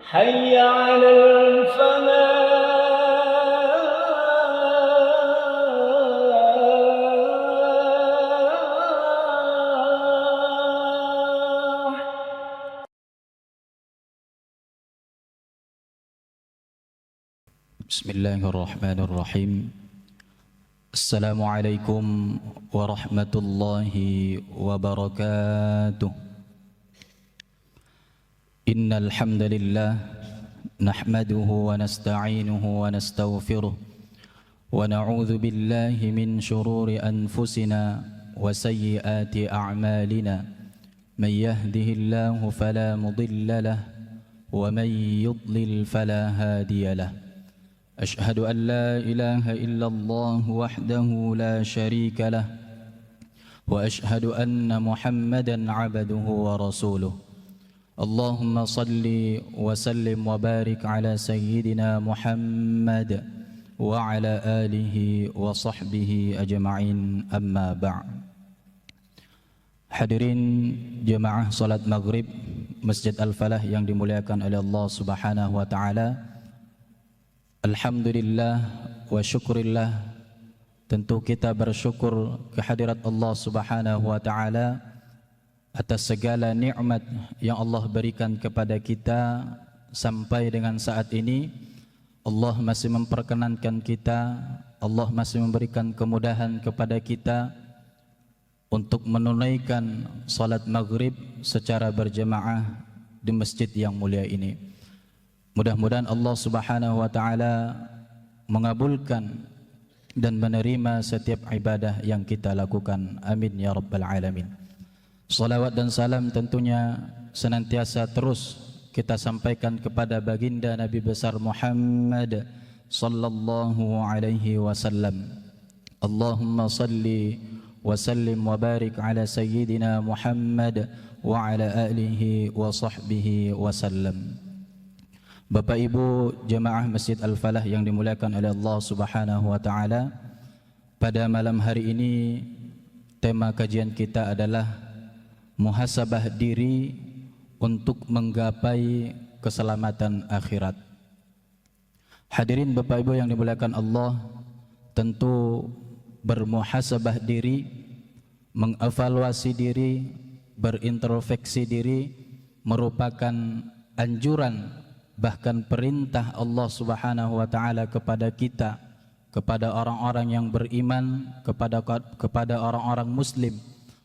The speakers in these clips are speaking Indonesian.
حي على الفلاح. بسم الله الرحمن الرحيم. السلام عليكم ورحمة الله وبركاته. إن الحمد لله نحمده ونستعينه ونستغفره ونعوذ بالله من شرور أنفسنا وسيئات أعمالنا. من يهده الله فلا مضل له ومن يضلل فلا هادي له. أشهد أن لا إله إلا الله وحده لا شريك له وأشهد أن محمدا عبده ورسوله. اللهم صل وسلم وبارك على سيدنا محمد وعلى آله وصحبه أجمعين. أما بعد. Hadirin jemaah salat maghrib Masjid Al-Falah yang dimuliakan oleh Allah Subhanahu wa taala. Alhamdulillah wa syukurillah, tentu kita bersyukur kehadirat Allah Subhanahu wa taala atas segala nikmat yang Allah berikan kepada kita sampai dengan saat ini. Allah masih memperkenankan kita, Allah masih memberikan kemudahan kepada kita untuk menunaikan salat maghrib secara berjemaah di masjid yang mulia ini. Mudah-mudahan Allah Subhanahu wa taala mengabulkan dan menerima setiap ibadah yang kita lakukan. Amin ya rabbal alamin. Salawat dan salam tentunya senantiasa terus kita sampaikan kepada baginda Nabi besar Muhammad sallallahu alaihi wasallam. Allahumma salli wa sallim wa barik ala sayyidina Muhammad wa ala alihi wa sahbihi wasallam. Bapak Ibu jemaah Masjid Al-Falah yang dimuliakan oleh Allah Subhanahu wa taala, pada malam hari ini tema kajian kita adalah muhasabah diri untuk menggapai keselamatan akhirat. Hadirin Bapak Ibu yang dimuliakan Allah, tentu bermuhasabah diri, mengevaluasi diri, berintrospeksi diri merupakan anjuran, bahkan perintah Allah Subhanahu wa taala kepada kita, kepada orang-orang yang beriman, kepada orang-orang muslim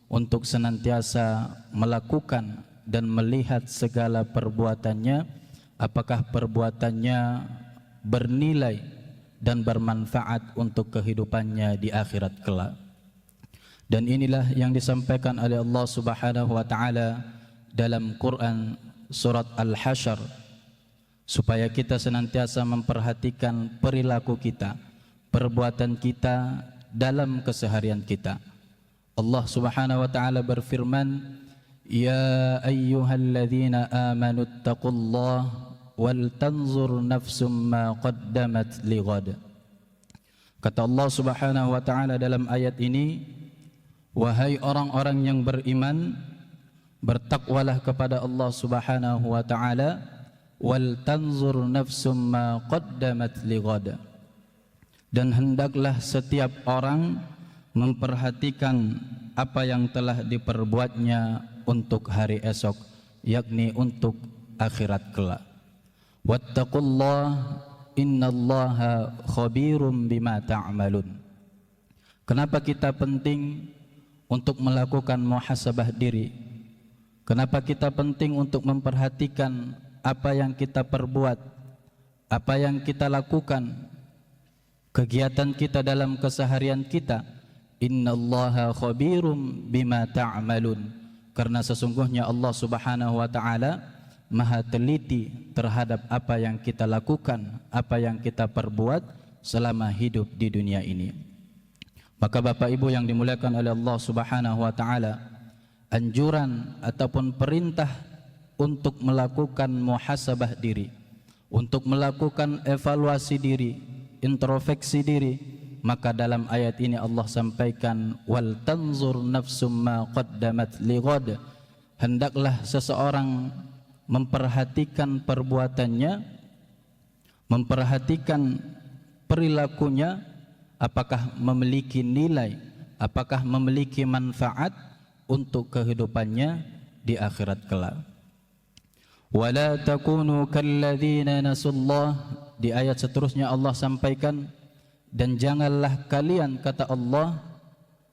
untuk senantiasa melakukan dan melihat segala perbuatannya, apakah perbuatannya bernilai dan bermanfaat untuk kehidupannya di akhirat kelak. Dan inilah yang disampaikan oleh Allah Subhanahu wa taala dalam Quran surat Al-Hasyr, supaya kita senantiasa memperhatikan perilaku kita, perbuatan kita dalam keseharian kita. Allah Subhanahu wa taala berfirman, "Ya ayyuhalladzina amanu taqullaha wal tanzur nafsum ma qaddamat lighad." Kata Allah Subhanahu wa taala dalam ayat ini, wahai orang-orang yang beriman, bertakwalah kepada Allah Subhanahu wa taala, wal tanzur nafsum ma qaddamat lighad, dan hendaklah setiap orang memperhatikan apa yang telah diperbuatnya untuk hari esok, yakni untuk akhirat kelak. Wattaqullah innallaha khabirum bima ta'malun. Kenapa kita penting untuk melakukan muhasabah diri? Kenapa kita penting untuk memperhatikan apa yang kita perbuat, apa yang kita lakukan, kegiatan kita dalam keseharian kita? Innallaha khabirum bima ta'malun. Karena sesungguhnya Allah Subhanahu wa taala maha teliti terhadap apa yang kita lakukan, apa yang kita perbuat selama hidup di dunia ini. Maka Bapak Ibu yang dimuliakan oleh Allah Subhanahu wa taala, anjuran ataupun perintah untuk melakukan muhasabah diri, untuk melakukan evaluasi diri, introspeksi diri, maka dalam ayat ini Allah sampaikan, wal tanzur nafsum ma qaddamat lighad, hendaklah seseorang memperhatikan perbuatannya, memperhatikan perilakunya, apakah memiliki nilai, apakah memiliki manfaat untuk kehidupannya di akhirat kelak. Wala takunu kalladzina nasullah, di ayat seterusnya Allah sampaikan, dan janganlah kalian, kata Allah,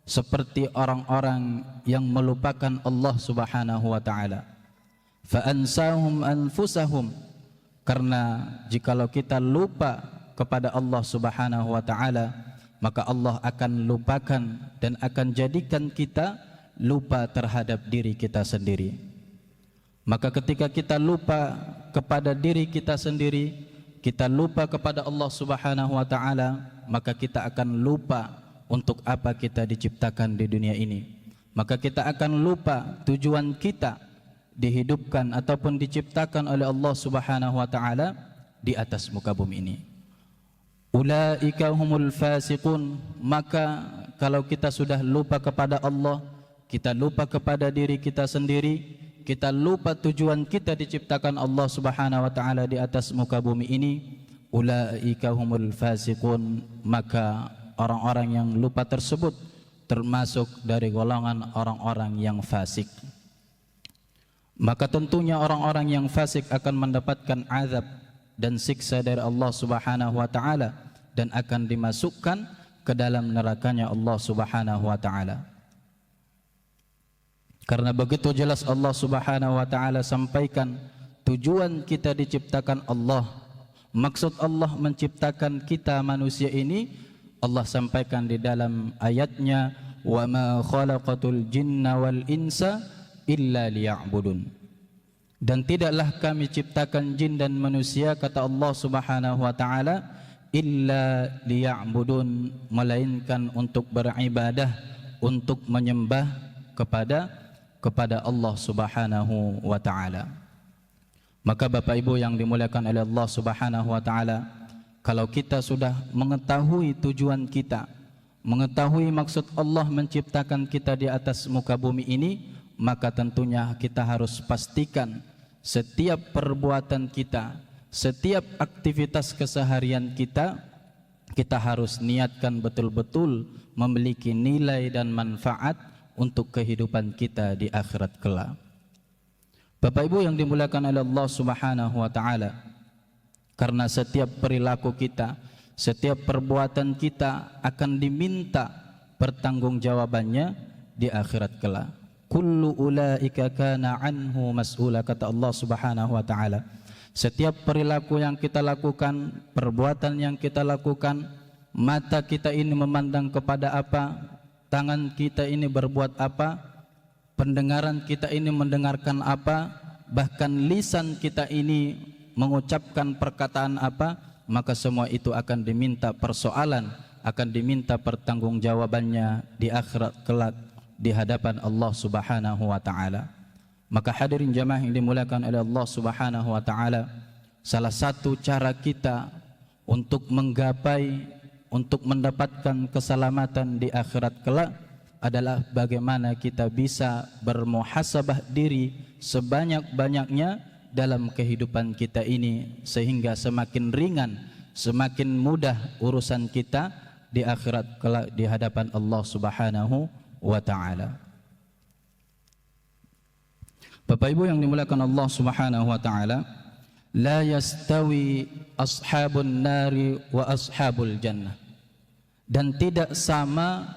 seperti orang-orang yang melupakan Allah Subhanahu wa taala. Fa ansahum anfusahum, karena jikalau kita lupa kepada Allah Subhanahu wa taala, maka Allah akan lupakan dan akan jadikan kita lupa terhadap diri kita sendiri. Maka ketika kita lupa kepada diri kita sendiri, kita lupa kepada Allah Subhanahu wa taala, maka kita akan lupa untuk apa kita diciptakan di dunia ini. Maka kita akan lupa tujuan kita dihidupkan ataupun diciptakan oleh Allah Subhanahu wa taala di atas muka bumi ini. Ulaika humul fasiqun, maka kalau kita sudah lupa kepada Allah, kita lupa kepada diri kita sendiri, kita lupa tujuan kita diciptakan Allah Subhanahu wa taala di atas muka bumi ini, ulaika humul fasiqun, maka orang-orang yang lupa tersebut termasuk dari golongan orang-orang yang fasik. Maka tentunya orang-orang yang fasik akan mendapatkan azab dan siksa dari Allah Subhanahu wa taala dan akan dimasukkan ke dalam nerakanya Allah Subhanahu wa taala. Karena begitu jelas Allah Subhanahu wa taala sampaikan tujuan kita diciptakan Allah. Maksud Allah menciptakan kita manusia ini, Allah sampaikan di dalam ayatnya, wa ma khalaqatul jinna wal insa illa liya'budun. Dan tidaklah kami ciptakan jin dan manusia, kata Allah Subhanahu wa taala, illa liya'budun, melainkan untuk beribadah, untuk menyembah kepada Allah Subhanahu wa taala. Maka Bapak Ibu yang dimuliakan oleh Allah Subhanahu wa taala, kalau kita sudah mengetahui tujuan kita, mengetahui maksud Allah menciptakan kita di atas muka bumi ini, maka tentunya kita harus pastikan setiap perbuatan kita, setiap aktivitas keseharian kita, kita harus niatkan betul-betul memiliki nilai dan manfaat untuk kehidupan kita di akhirat kelak. Bapak Ibu yang dimuliakan oleh Allah Subhanahu wa taala, karena setiap perilaku kita, setiap perbuatan kita akan diminta pertanggungjawabannya di akhirat kelak. Kullu ulaika kana anhu mas'ula, kata Allah Subhanahu wa taala. Setiap perilaku yang kita lakukan, perbuatan yang kita lakukan, mata kita ini memandang kepada apa, tangan kita ini berbuat apa, pendengaran kita ini mendengarkan apa, bahkan lisan kita ini mengucapkan perkataan apa, maka semua itu akan diminta persoalan, akan diminta pertanggungjawabannya di akhirat kelak di hadapan Allah Subhanahu wa taala. Maka hadirin jamaah yang dimuliakan oleh Allah Subhanahu wa taala, salah satu cara kita untuk menggapai, untuk mendapatkan keselamatan di akhirat kelak adalah bagaimana kita bisa bermuhasabah diri sebanyak-banyaknya dalam kehidupan kita ini, sehingga semakin ringan, semakin mudah urusan kita di akhirat kelak di hadapan Allah Subhanahu wa taala. Bapak Ibu yang dimuliakan Allah Subhanahu wa taala, la yastawi ashabun nari wa ashabul jannah, dan tidak sama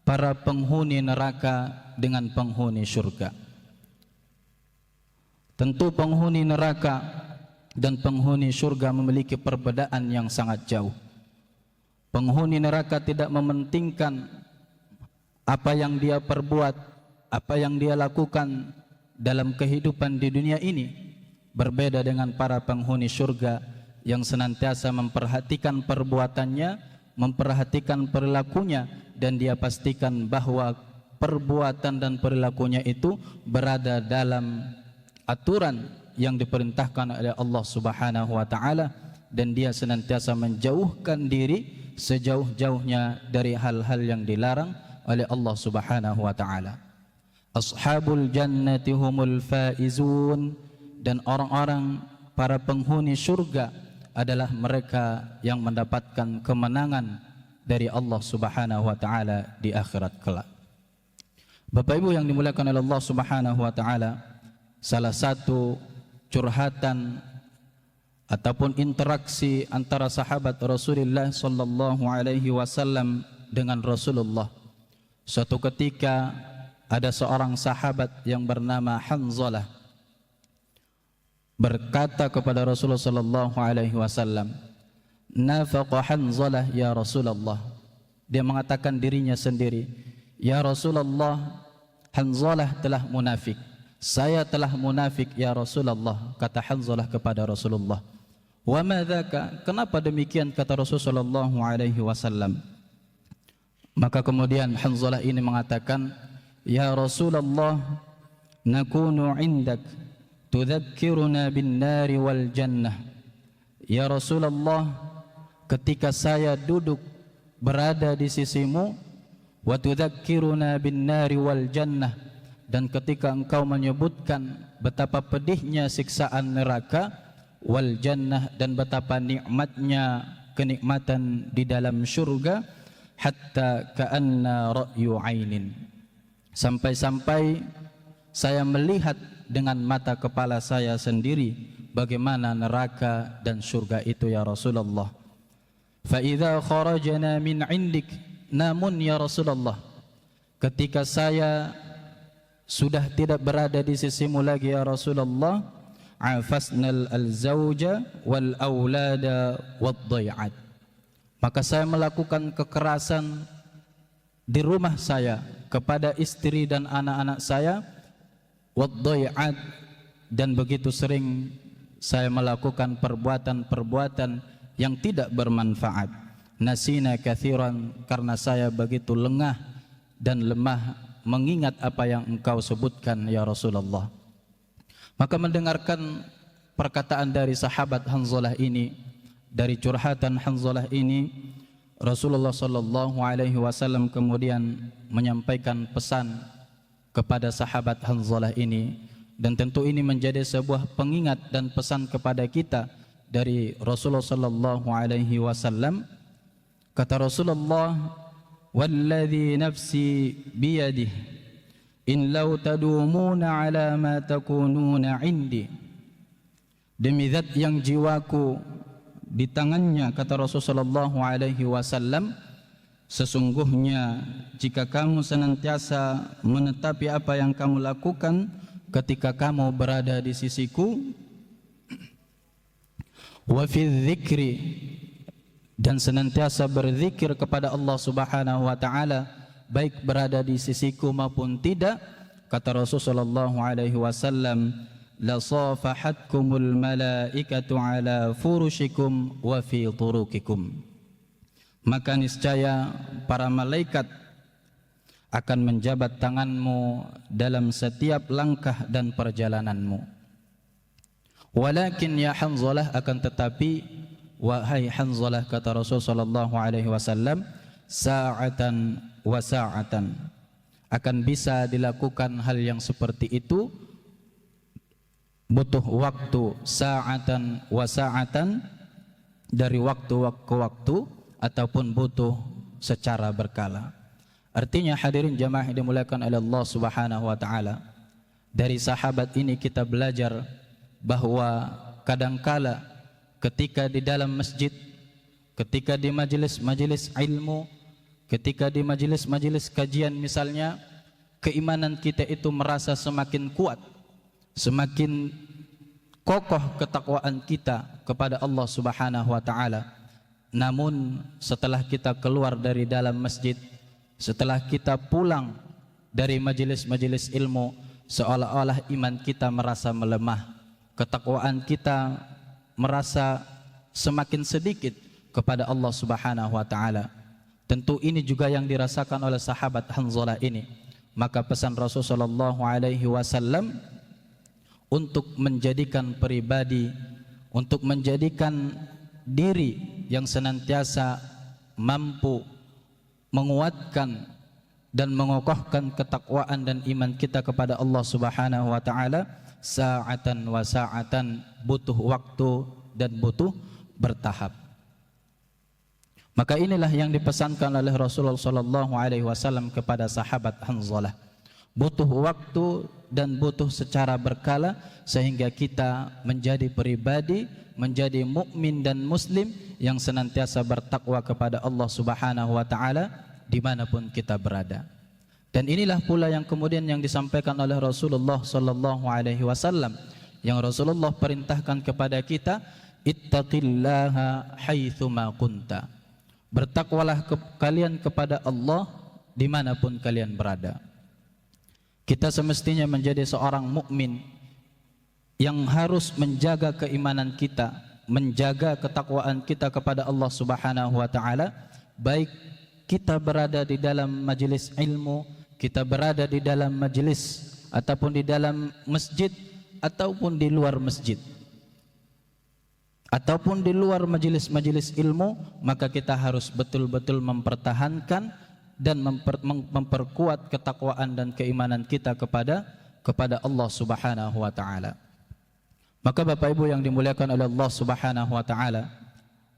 para penghuni neraka dengan penghuni surga. Tentu penghuni neraka dan penghuni surga memiliki perbedaan yang sangat jauh. Penghuni neraka tidak mementingkan apa yang dia perbuat, apa yang dia lakukan dalam kehidupan di dunia ini, berbeda dengan para penghuni surga yang senantiasa memperhatikan perbuatannya, memperhatikan perilakunya, dan dia pastikan bahwa perbuatan dan perilakunya itu berada dalam aturan yang diperintahkan oleh Allah Subhanahu wa taala, dan dia senantiasa menjauhkan diri sejauh-jauhnya dari hal-hal yang dilarang oleh Allah Subhanahu wa taala. Ashabul jannati humul faizun, dan orang-orang para penghuni surga adalah mereka yang mendapatkan kemenangan dari Allah Subhanahu wa taala di akhirat kelak. Bapak Ibu yang dimuliakan oleh Allah Subhanahu wa taala, salah satu curhatan ataupun interaksi antara sahabat Rasulullah sallallahu alaihi wasallam dengan Rasulullah. Suatu ketika ada seorang sahabat yang bernama Hanzalah berkata kepada Rasulullah sallallahu alaihi wasallam, "Nafaqa Hanzalah ya Rasulullah." Dia mengatakan dirinya sendiri, "Ya Rasulullah, Hanzalah telah munafik. Saya telah munafik ya Rasulullah," kata Hanzalah kepada Rasulullah. "Wa ma dzaka?" Kenapa demikian, kata Rasulullah sallallahu alaihi wasallam. Maka kemudian Hanzalah ini mengatakan, "Ya Rasulullah, nakunu 'indak tudzakkiruna bin nari wal jannah." Ya Rasulullah, ketika saya duduk berada di sisimu, wa tudzakkiruna bin nari wal jannah, dan ketika engkau menyebutkan betapa pedihnya siksaan neraka, wal jannah, dan betapa nikmatnya kenikmatan di dalam syurga, hatta ka'anna ra'yu 'ainin, sampai-sampai saya melihat dengan mata kepala saya sendiri bagaimana neraka dan surga itu ya Rasulullah. Fa idza kharajna min 'indik, namun ya Rasulullah, ketika saya sudah tidak berada di sisimu lagi ya Rasulullah, afasnal al-zawja wal aulada wad dhai'at, maka saya melakukan kekerasan di rumah saya kepada istri dan anak-anak saya, wad dhai'at, dan begitu sering saya melakukan perbuatan-perbuatan yang tidak bermanfaat. Nasina kathiran, karena saya begitu lengah dan lemah mengingat apa yang engkau sebutkan ya Rasulullah. Maka mendengarkan perkataan dari sahabat Hanzalah ini, dari curhatan Hanzalah ini, Rasulullah sallallahu alaihi wasallam kemudian menyampaikan pesan kepada sahabat Hanzalah ini, dan tentu ini menjadi sebuah pengingat dan pesan kepada kita dari Rasulullah sallallahu alaihi wasallam. Kata Rasulullah, "Walladzi nafsi biyadihi, in law tadumuna ala ma takununa indi." Demi zat yang jiwaku di tangannya, kata Rasulullah sallallahu alaihi wasallam, sesungguhnya jika kamu senantiasa menetapi apa yang kamu lakukan ketika kamu berada di sisiku, wa fi dzikri, dan senantiasa berzikir kepada Allah Subhanahu wa taala, baik berada di sisiku maupun tidak, kata Rasulullah sallallahu alaihi wasallam, la safahatkumul malaikatu ala furushikum wa fi turukikum, maka niscaya para malaikat akan menjabat tanganmu dalam setiap langkah dan perjalananmu. Walakin ya Hanzalah, akan tetapi wahai Hanzalah, kata Rasulullah sallallahu alaihi wasallam, sa'atan wa sa'atan, akan bisa dilakukan hal yang seperti itu, butuh waktu sa'atan wa sa'atan, dari waktu ke waktu, ataupun butuh secara berkala. Artinya hadirin jamaah yang dimuliakan oleh Allah Subhanahu wa taala, dari sahabat ini kita belajar bahwa kadangkala ketika di dalam masjid, ketika di majelis-majelis ilmu, ketika di majelis-majelis kajian misalnya, keimanan kita itu merasa semakin kuat, semakin kokoh ketakwaan kita kepada Allah Subhanahu wa taala. Namun setelah kita keluar dari dalam masjid, setelah kita pulang dari majelis-majelis ilmu, seolah-olah iman kita merasa melemah, ketakwaan kita merasa semakin sedikit kepada Allah Subhanahu wa taala. Tentu ini juga yang dirasakan oleh sahabat Hanzalah ini. Maka pesan Rasulullah sallallahu alaihi wasallam untuk menjadikan pribadi, untuk menjadikan diri yang senantiasa mampu menguatkan dan mengokohkan ketakwaan dan iman kita kepada Allah Subhanahu wa taala, sa'atan wa sa'atan, butuh waktu dan butuh bertahap. Maka inilah yang dipesankan oleh Rasulullah SAW kepada sahabat Hanzalah. Butuh waktu dan butuh secara berkala sehingga kita menjadi pribadi, menjadi mukmin dan muslim yang senantiasa bertakwa kepada Allah Subhanahu wa taala dimanapun kita berada. Dan inilah pula yang kemudian yang disampaikan oleh Rasulullah sallallahu alaihi wasallam, yang Rasulullah perintahkan kepada kita, ittaqillaha haitsuma kunta. Bertakwalah kalian kepada Allah dimanapun kalian berada. Kita semestinya menjadi seorang mukmin yang harus menjaga keimanan kita, menjaga ketakwaan kita kepada Allah Subhanahu wa taala, baik kita berada di dalam majelis ilmu, kita berada di dalam majelis ataupun di dalam masjid ataupun di luar masjid. Ataupun di luar majelis-majelis ilmu, maka kita harus betul-betul mempertahankan dan memperkuat ketakwaan dan keimanan kita kepada Allah Subhanahu wa taala. Maka Bapak Ibu yang dimuliakan oleh Allah Subhanahu wa taala,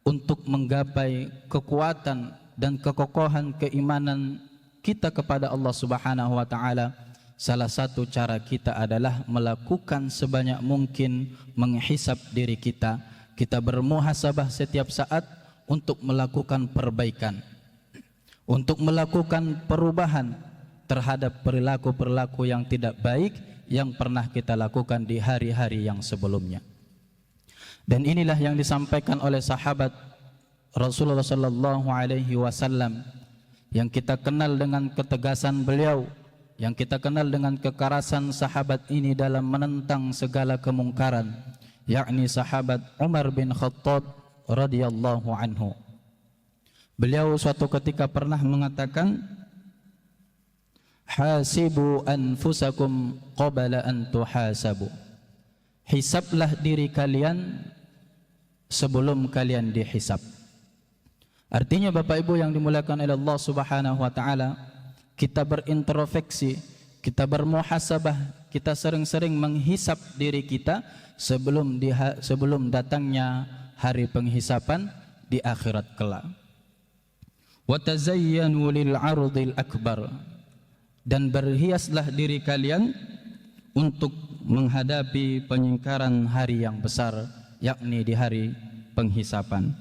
untuk menggapai kekuatan dan kekokohan keimanan kita kepada Allah Subhanahu wa taala, salah satu cara kita adalah melakukan sebanyak mungkin menghisap diri kita. Kita bermuhasabah setiap saat untuk melakukan perbaikan, untuk melakukan perubahan terhadap perilaku-perilaku yang tidak baik yang pernah kita lakukan di hari-hari yang sebelumnya. Dan inilah yang disampaikan oleh sahabat Rasulullah sallallahu alaihi wasallam, yang kita kenal dengan ketegasan beliau, yang kita kenal dengan kekerasan sahabat ini dalam menentang segala kemungkaran, yakni sahabat Umar bin Khattab radhiyallahu anhu. Beliau suatu ketika pernah mengatakan, hasibu anfusakum qabla an tuhasabu. Hisablah diri kalian sebelum kalian dihisab. Artinya Bapak Ibu yang dimuliakan oleh Allah Subhanahu wa taala, kita berintrospeksi, kita bermuhasabah, kita sering-sering menghisap diri kita sebelum datangnya hari penghisapan di akhirat kelak. Wa tazayyanu lil 'ardil akbar, dan berhiaslah diri kalian untuk menghadapi penyingkaran hari yang besar, yakni di hari penghisapan.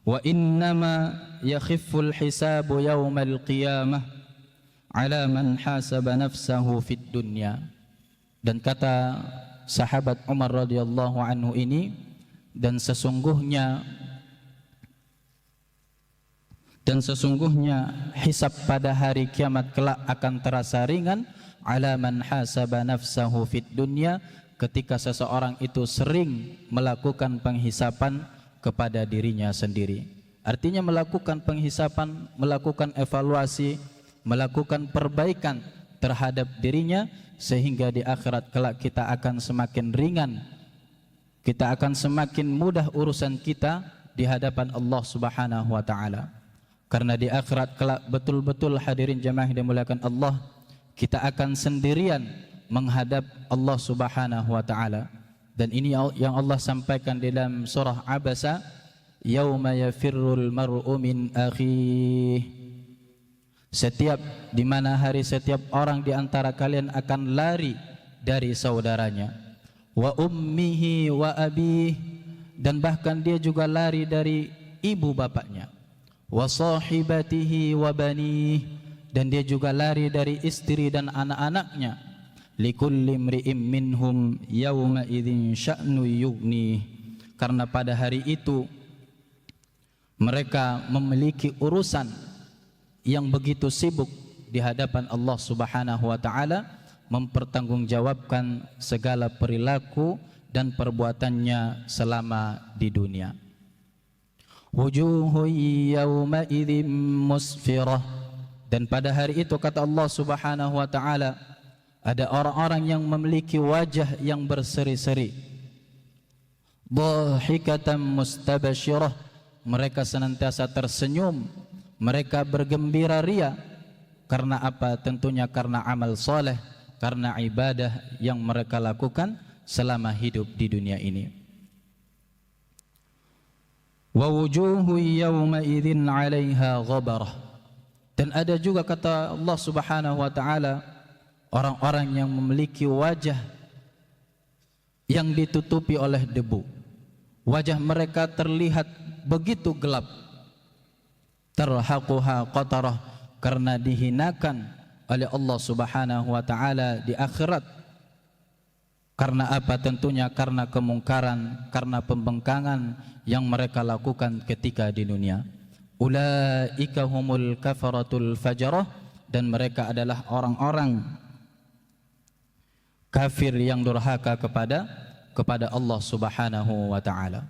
Wa innama yakhifful hisabu yaumal qiyamah ala man hasaba nafsahu fid dunya. Dan kata sahabat Umar radhiyallahu anhu ini, dan sesungguhnya hisab pada hari kiamat kelak akan terasa ringan ala man hasaba nafsahu fid dunya, ketika seseorang itu sering melakukan penghisapan kepada dirinya sendiri. Artinya melakukan penghisapan, melakukan evaluasi, melakukan perbaikan terhadap dirinya, sehingga di akhirat kelak kita akan semakin ringan, kita akan semakin mudah urusan kita di hadapan Allah Subhanahu wa taala. Karena di akhirat kelak betul-betul hadirin jemaah yang dimuliakan Allah, kita akan sendirian menghadap Allah Subhanahu wa taala. Dan ini yang Allah sampaikan di dalam surah Abasa, yauma yafirrul mar'u min akhih. Di mana hari setiap orang di antara kalian akan lari dari saudaranya. Wa ummihi wa abih, dan bahkan dia juga lari dari ibu bapaknya. Wa sahibatihi wa banih, dan dia juga lari dari istri dan anak-anaknya. Likulli imri'im minhum yawma idzin sya'nu yughni, karena pada hari itu mereka memiliki urusan yang begitu sibuk di hadapan Allah Subhanahu wa taala, mempertanggungjawabkan segala perilaku dan perbuatannya selama di dunia. Wujuhun yawma idzin musfirah, dan pada hari itu kata Allah Subhanahu wa taala, ada orang-orang yang memiliki wajah yang berseri-seri. Dhahikatan mustabashirah, mereka senantiasa tersenyum, mereka bergembira ria. Karena apa? Tentunya karena amal soleh, karena ibadah yang mereka lakukan selama hidup di dunia ini. Wa wujuhu yawma idzin 'alaiha ghabarah. Dan ada juga kata Allah Subhanahu wa taala orang-orang yang memiliki wajah yang ditutupi oleh debu. Wajah mereka terlihat begitu gelap. Tarhaquha qatarah, karena dihinakan oleh Allah Subhanahu wa taala di akhirat. Karena apa? Tentunya karena kemungkaran, karena pembangkangan yang mereka lakukan ketika di dunia. Ulaika humul kafaratul fajarah, dan mereka adalah orang-orang kafir yang durhaka kepada Allah Subhanahu wa taala.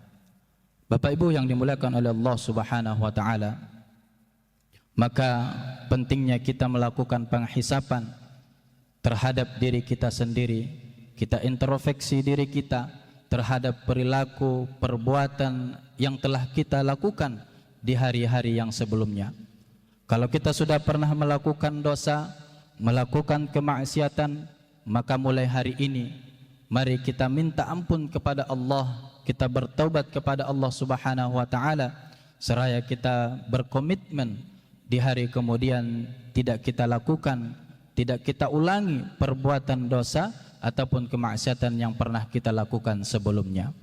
Bapak Ibu yang dimuliakan oleh Allah Subhanahu wa taala, maka pentingnya kita melakukan penghisapan terhadap diri kita sendiri. Kita introspeksi diri kita terhadap perilaku, perbuatan yang telah kita lakukan di hari-hari yang sebelumnya. Kalau kita sudah pernah melakukan dosa, melakukan kemaksiatan, maka mulai hari ini mari kita minta ampun kepada Allah, kita bertaubat kepada Allah Subhanahu wa taala, seraya kita berkomitmen di hari kemudian tidak kita lakukan, tidak kita ulangi perbuatan dosa ataupun kemaksiatan yang pernah kita lakukan sebelumnya.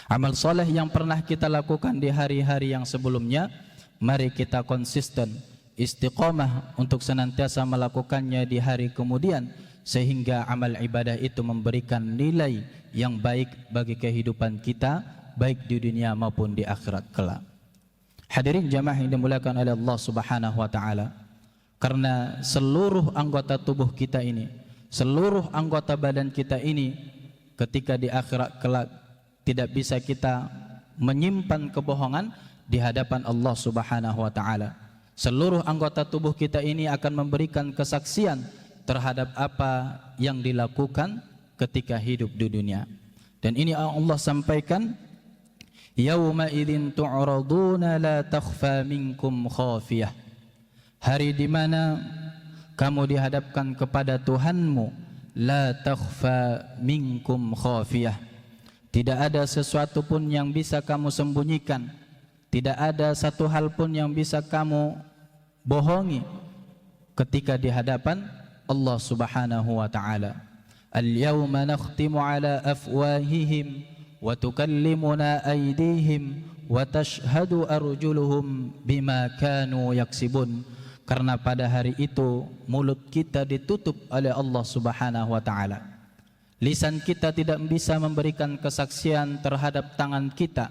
Amal soleh yang pernah kita lakukan di hari-hari yang sebelumnya, mari kita konsisten, istiqomah untuk senantiasa melakukannya di hari kemudian, sehingga amal ibadah itu memberikan nilai yang baik bagi kehidupan kita, baik di dunia maupun di akhirat kelak. Hadirin jamaah yang dimuliakan oleh Allah Subhanahu wa taala, karena seluruh anggota tubuh kita ini, seluruh anggota badan kita ini ketika di akhirat kelak tidak bisa kita menyimpan kebohongan di hadapan Allah Subhanahu wa taala. Seluruh anggota tubuh kita ini akan memberikan kesaksian terhadap apa yang dilakukan ketika hidup di dunia. Dan ini Allah sampaikan, yauma idzin tu'raduna la takhfa minkum khafiyah. Hari di mana kamu dihadapkan kepada Tuhanmu, la takhfa minkum khafiyah. Tidak ada sesuatu pun yang bisa kamu sembunyikan, tidak ada satu hal pun yang bisa kamu bohongi ketika di hadapan Allah Subhanahu wa taala. Al-yawma nakhtimu ala afwahihim wa tukallimuna aydihim wa tashhadu arjuluhum bima kanu yaksibun. Karena pada hari itu mulut kita ditutup oleh Allah Subhanahu wa taala. Lisan kita tidak bisa memberikan kesaksian terhadap tangan kita.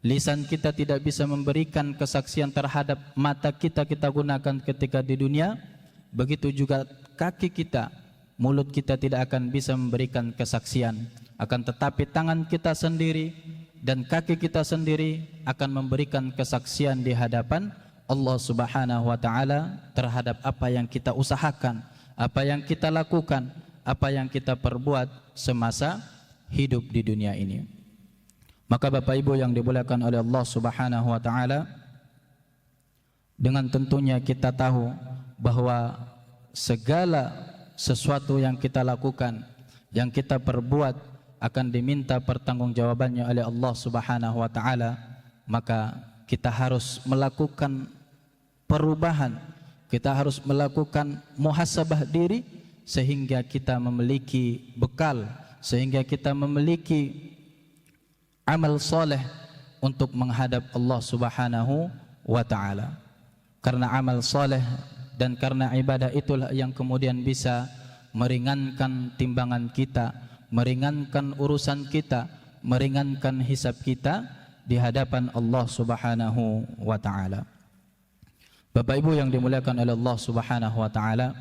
Lisan kita tidak bisa memberikan kesaksian terhadap mata kita gunakan ketika di dunia. Begitu juga kaki kita, mulut kita tidak akan bisa memberikan kesaksian. Akan tetapi tangan kita sendiri dan kaki kita sendiri akan memberikan kesaksian di hadapan Allah Subhanahu wa taala terhadap apa yang kita usahakan, apa yang kita lakukan, apa yang kita perbuat semasa hidup di dunia ini. Maka Bapak Ibu yang dimuliakan oleh Allah Subhanahu wa taala, dengan tentunya kita tahu bahwa segala sesuatu yang kita lakukan, yang kita perbuat akan diminta pertanggungjawabannya oleh Allah Subhanahu wa taala. Maka kita harus melakukan perubahan, kita harus melakukan muhasabah diri sehingga kita memiliki bekal, sehingga kita memiliki amal soleh untuk menghadap Allah Subhanahu wa taala. Karena amal soleh dan karena ibadah itulah yang kemudian bisa meringankan timbangan kita, meringankan urusan kita, meringankan hisab kita di hadapan Allah Subhanahu wa taala. Bapak Ibu yang dimuliakan oleh Allah Subhanahu wa taala,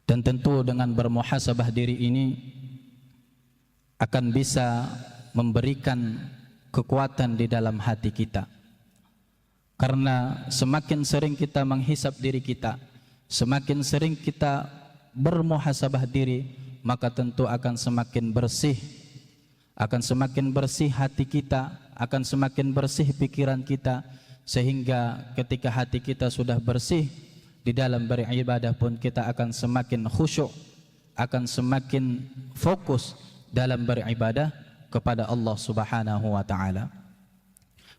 dan tentu dengan bermuhasabah diri ini akan bisa memberikan kekuatan di dalam hati kita. Karena semakin sering kita menghisap diri kita, semakin sering kita bermuhasabah diri, maka tentu akan semakin bersih, akan semakin bersih hati kita, akan semakin bersih pikiran kita, sehingga ketika hati kita sudah bersih, di dalam beribadah pun kita akan semakin khusyuk, akan semakin fokus dalam beribadah kepada Allah Subhanahu wa taala.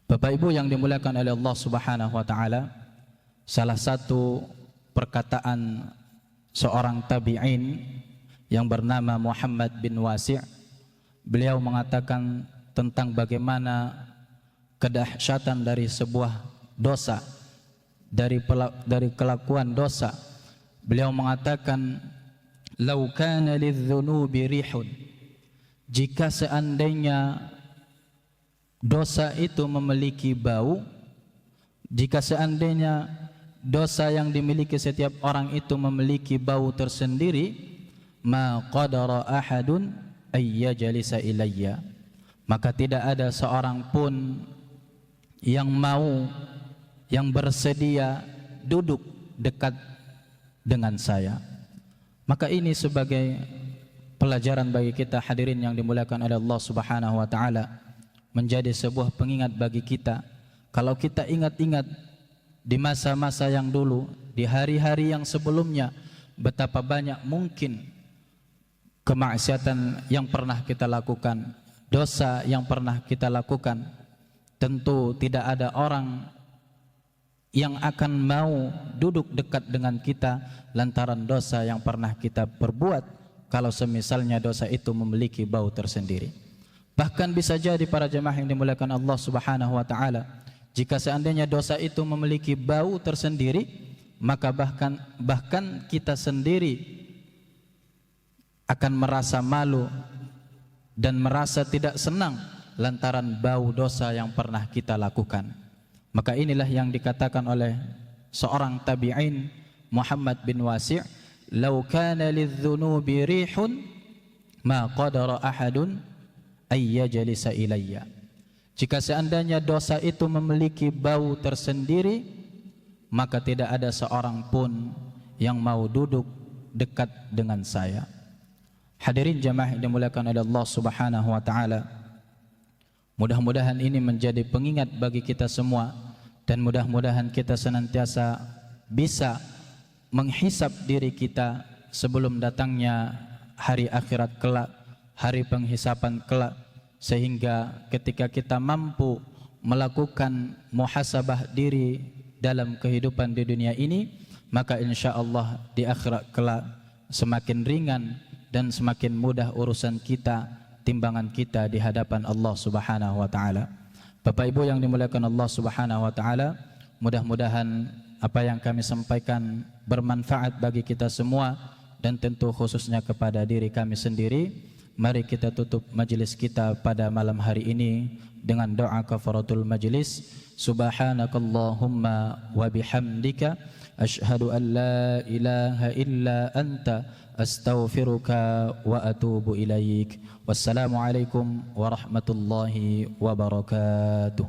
Bapak Ibu yang dimuliakan oleh Allah Subhanahu wa taala, salah satu perkataan seorang tabi'in yang bernama Muhammad bin Wasi', beliau mengatakan tentang bagaimana kedahsyatan dari sebuah dosa, dari kelakuan dosa. Beliau mengatakan, "Lau kana lidzunubi rihun." Jika seandainya dosa itu memiliki bau, jika seandainya dosa yang dimiliki setiap orang itu memiliki bau tersendiri, ma qadara ahadun ayyajlisa ilayya, maka tidak ada seorang pun yang mau, yang bersedia duduk dekat dengan saya. Maka ini sebagai pelajaran bagi kita hadirin yang dimuliakan oleh Allah Subhanahu wa taala, menjadi sebuah pengingat bagi kita. Kalau kita ingat-ingat di masa-masa yang dulu, di hari-hari yang sebelumnya, betapa banyak mungkin kemaksiatan yang pernah kita lakukan, dosa yang pernah kita lakukan. Tentu tidak ada orang yang akan mau duduk dekat dengan kita lantaran dosa yang pernah kita perbuat, kalau semisalnya dosa itu memiliki bau tersendiri. Bahkan bisa jadi para jemaah yang dimuliakan Allah Subhanahu wa taala, jika seandainya dosa itu memiliki bau tersendiri, maka bahkan kita sendiri akan merasa malu dan merasa tidak senang lantaran bau dosa yang pernah kita lakukan. Maka inilah yang dikatakan oleh seorang tabi'in Muhammad bin Wasi', "Lau kana lidzunubi rihun ma qadara ahadun ayyajlisa ilayya." Jika seandainya dosa itu memiliki bau tersendiri, maka tidak ada seorang pun yang mau duduk dekat dengan saya. Hadirin jamaah yang dimuliakan oleh Allah Subhanahu wa taala, mudah-mudahan ini menjadi pengingat bagi kita semua, dan mudah-mudahan kita senantiasa bisa menghisap diri kita sebelum datangnya hari akhirat kelak, hari penghisapan kelak, sehingga ketika kita mampu melakukan muhasabah diri dalam kehidupan di dunia ini, maka insya Allah di akhirat kelak semakin ringan dan semakin mudah urusan kita, timbangan kita di hadapan Allah Subhanahu wa taala. Bapak Ibu yang dimuliakan Allah Subhanahu wa taala, mudah-mudahan apa yang kami sampaikan bermanfaat bagi kita semua, dan tentu khususnya kepada diri kami sendiri. Mari kita tutup majlis kita pada malam hari ini dengan doa kafaratul majlis. Subhanakallahumma wa bihamdika asyhadu an la ilaha illa anta astaghfiruka wa atubu ilaik. Wassalamualaikum warahmatullahi wabarakatuh.